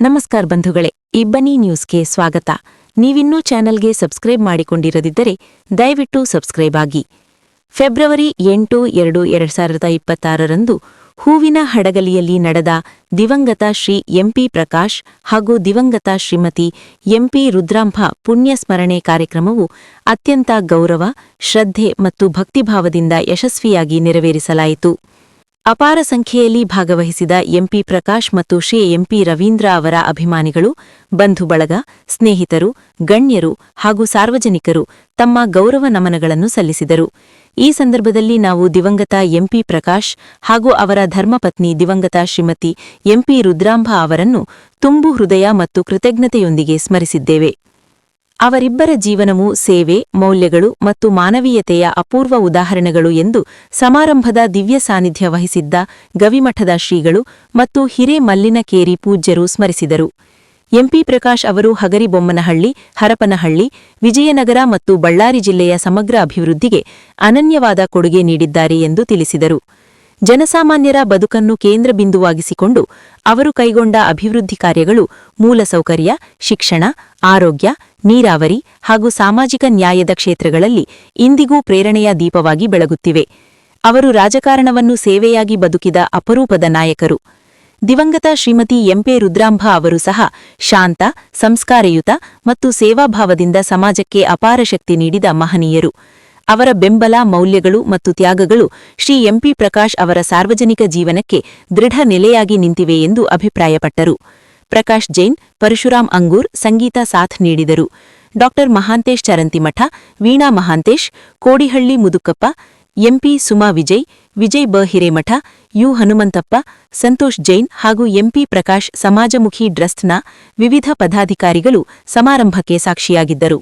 ನಮಸ್ಕಾರ ಬಂಧುಗಳೇ, ಇಬ್ಬನಿ ನ್ಯೂಸ್ಗೆ ಸ್ವಾಗತ. ನೀವಿನ್ನೂ ಚಾನೆಲ್ಗೆ ಸಬ್ಸ್ಕ್ರೈಬ್ ಮಾಡಿಕೊಂಡಿರದಿದ್ದರೆ ದಯವಿಟ್ಟು ಸಬ್ಸ್ಕ್ರೈಬ್ ಆಗಿ. ಫೆಬ್ರವರಿ 8, 2026ರಂದು ಹೂವಿನ ಹಡಗಲಿಯಲ್ಲಿ ನಡೆದ ದಿವಂಗತ ಶ್ರೀ ಎಂಪಿ ಪ್ರಕಾಶ್ ಹಾಗೂ ದಿವಂಗತ ಶ್ರೀಮತಿ ಎಂಪಿ ರುದ್ರಾಂಭ ಪುಣ್ಯ ಸ್ಮರಣೆ ಕಾರ್ಯಕ್ರಮವು ಅತ್ಯಂತ ಗೌರವ, ಶ್ರದ್ಧೆ ಮತ್ತು ಭಕ್ತಿಭಾವದಿಂದ ಯಶಸ್ವಿಯಾಗಿ ನೆರವೇರಿಸಲಾಯಿತು. ಅಪಾರ ಸಂಖ್ಯೆಯಲ್ಲಿ ಭಾಗವಹಿಸಿದ ಎಂಪಿ ಪ್ರಕಾಶ್ ಮತ್ತು ಶ್ರೀ ಎಂಪಿ ರವೀಂದ್ರ ಅವರ ಅಭಿಮಾನಿಗಳು, ಬಂಧು ಬಳಗ, ಸ್ನೇಹಿತರು, ಗಣ್ಯರು ಹಾಗೂ ಸಾರ್ವಜನಿಕರು ತಮ್ಮ ಗೌರವ ನಮನಗಳನ್ನು ಸಲ್ಲಿಸಿದರು. ಈ ಸಂದರ್ಭದಲ್ಲಿ ನಾವು ದಿವಂಗತ ಎಂಪಿ ಪ್ರಕಾಶ್ ಹಾಗೂ ಅವರ ಧರ್ಮಪತ್ನಿ ದಿವಂಗತ ಶ್ರೀಮತಿ ಎಂಪಿ ರುದ್ರಾಂಭ ಅವರನ್ನು ತುಂಬು ಹೃದಯ ಮತ್ತು ಕೃತಜ್ಞತೆಯೊಂದಿಗೆ ಸ್ಮರಿಸಿದ್ದೇವೆ. ಅವರಿಬ್ಬರ ಜೀವನವು ಸೇವೆ, ಮೌಲ್ಯಗಳು ಮತ್ತು ಮಾನವೀಯತೆಯ ಅಪೂರ್ವ ಉದಾಹರಣೆಗಳು ಎಂದು ಸಮಾರಂಭದ ದಿವ್ಯ ಸಾನ್ನಿಧ್ಯ ವಹಿಸಿದ್ದ ಗವಿಮಠದ ಶ್ರೀಗಳು ಮತ್ತು ಹಿರೇಮಲ್ಲಿನಕೇರಿ ಪೂಜ್ಯರು ಸ್ಮರಿಸಿದರು. ಎಂಪಿ ಪ್ರಕಾಶ್ ಅವರು ಹಗರಿಬೊಮ್ಮನಹಳ್ಳಿ, ಹರಪನಹಳ್ಳಿ, ವಿಜಯನಗರ ಮತ್ತು ಬಳ್ಳಾರಿ ಜಿಲ್ಲೆಯ ಸಮಗ್ರ ಅಭಿವೃದ್ಧಿಗೆ ಅನನ್ಯವಾದ ಕೊಡುಗೆ ನೀಡಿದ್ದಾರೆ ಎಂದು ತಿಳಿಸಿದರು. ಜನಸಾಮಾನ್ಯರ ಬದುಕನ್ನು ಕೇಂದ್ರಬಿಂದುವಾಗಿಸಿಕೊಂಡು ಅವರು ಕೈಗೊಂಡ ಅಭಿವೃದ್ಧಿ ಕಾರ್ಯಗಳು ಮೂಲಸೌಕರ್ಯ, ಶಿಕ್ಷಣ, ಆರೋಗ್ಯ, ನೀರಾವರಿ ಹಾಗೂ ಸಾಮಾಜಿಕ ನ್ಯಾಯದ ಕ್ಷೇತ್ರಗಳಲ್ಲಿ ಇಂದಿಗೂ ಪ್ರೇರಣೆಯ ದೀಪವಾಗಿ ಬೆಳಗುತ್ತಿವೆ. ಅವರು ರಾಜಕಾರಣವನ್ನು ಸೇವೆಯಾಗಿ ಬದುಕಿದ ಅಪರೂಪದ ನಾಯಕರು. ದಿವಂಗತ ಶ್ರೀಮತಿ ಎಂಪಿ ರುದ್ರಾಂಭ ಅವರು ಸಹ ಶಾಂತ, ಸಂಸ್ಕಾರಯುತ ಮತ್ತು ಸೇವಾಭಾವದಿಂದ ಸಮಾಜಕ್ಕೆ ಅಪಾರ ಶಕ್ತಿ ನೀಡಿದ ಮಹನೀಯರು. ಅವರ ಬೆಂಬಲ, ಮೌಲ್ಯಗಳು ಮತ್ತು ತ್ಯಾಗಗಳು ಶ್ರೀ ಎಂಪಿ ಪ್ರಕಾಶ್ ಅವರ ಸಾರ್ವಜನಿಕ ಜೀವನಕ್ಕೆ ದೃಢ ನೆಲೆಯಾಗಿ ನಿಂತಿವೆ ಎಂದು ಅಭಿಪ್ರಾಯಪಟ್ಟರು. ಪ್ರಕಾಶ್ ಜೈನ್, ಪರಶುರಾಮ್ ಅಂಗೂರ್ ಸಂಗೀತ ಸಾಥ್ ನೀಡಿದರು. ಡಾ ಮಹಾಂತೇಶ್ ಚರಂತಿಮಠ, ವೀಣಾ ಮಹಾಂತೇಶ್, ಕೋಡಿಹಳ್ಳಿ ಮುದುಕಪ್ಪ, ಎಂಪಿ ಸುಮಾ ವಿಜಯ್, ವಿಜಯ್ ಬ ಹಿರೇಮಠ, ಯು ಹನುಮಂತಪ್ಪ, ಸಂತೋಷ್ ಜೈನ್ ಹಾಗೂ ಎಂಪಿ ಪ್ರಕಾಶ್ ಸಮಾಜಮುಖಿ ಟ್ರಸ್ಟ್ನ ವಿವಿಧ ಪದಾಧಿಕಾರಿಗಳು ಸಮಾರಂಭಕ್ಕೆ ಸಾಕ್ಷಿಯಾಗಿದ್ದರು.